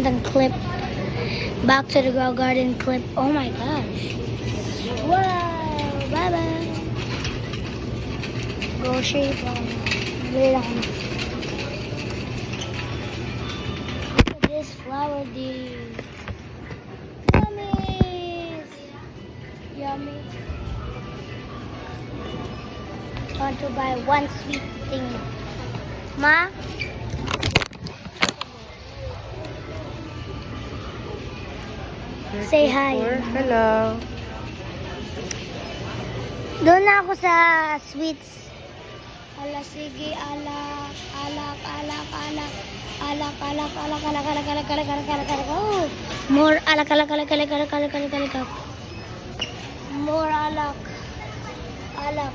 Then clip. Back to the Grow Garden clip. Oh my gosh. Wow. Bye-bye. Grocery. Bili lang kami. Look at this flower deal. Yummies. Yummy. I want to buy one sweet thing. Ma? Say hi. Hello. Doon na ako sa sweets. Ala, sige, alak, alak, alak, alak, alak, alak, alak, alak, alak, alak, alak, alak, alak, alak. Oh, more alak, alak, alak, alak, alak, alak, alak, alak, alak. More alak. Alak.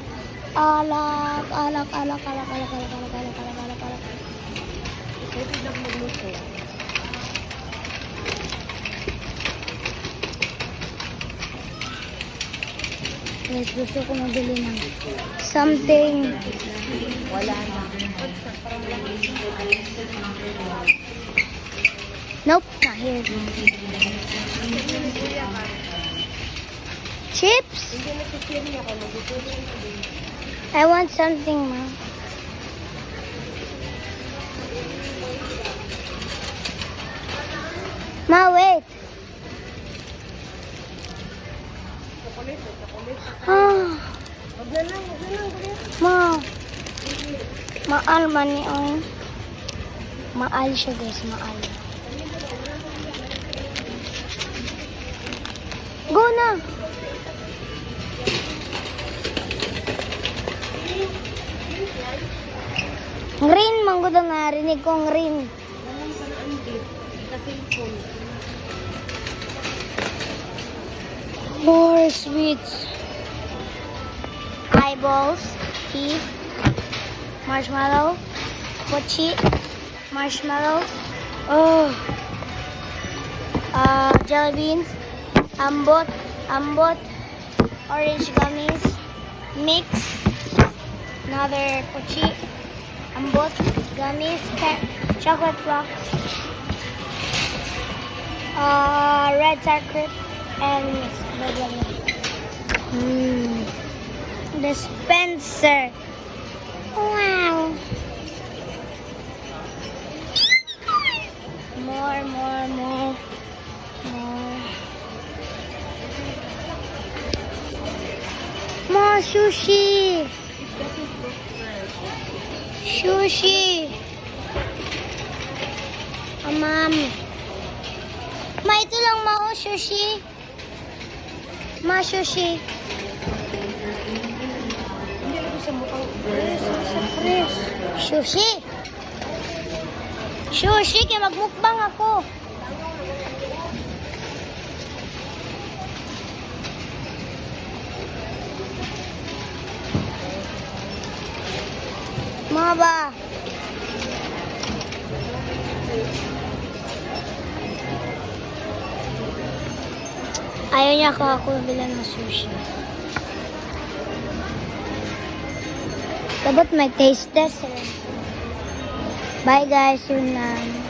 Alak, alak, alak, alak, alak, alak, alak, alak, alak, alak, alak. Pwede lang magluto. Guys, gusto ko mabili ng something. Wala na. Nope, not here. Chips? Hindi nakikiri ako. Nagutuli ako. I want something, Ma. Ma, wait. Ah, Wag na lang. Ma. Maal man ni oy. Maal siya, guys, maal. Go na. Green, manggod ang narinig kong green. Walang sanaan din. Kasi phone. More sweets. Eyeballs, teeth, marshmallow, pochi, marshmallow. Oh. Jelly beans, ambot, orange gummies, mix, another pochi, ambot, gummies, chocolate rocks, red sour cream, and mix. Blah, blah, blah. Dispenser. Wow. More. More sushi. Sushi. Ma'am. Ma, ito lang ma, sushi. Ma, sushi. Hindi ako sa mukhang fresh. Sushi. Sushi, kaya magmukbang ako. Mga ba? Ayaw niya ako bilang ng sushi. Dapat may taste test. Bye guys, yun lang.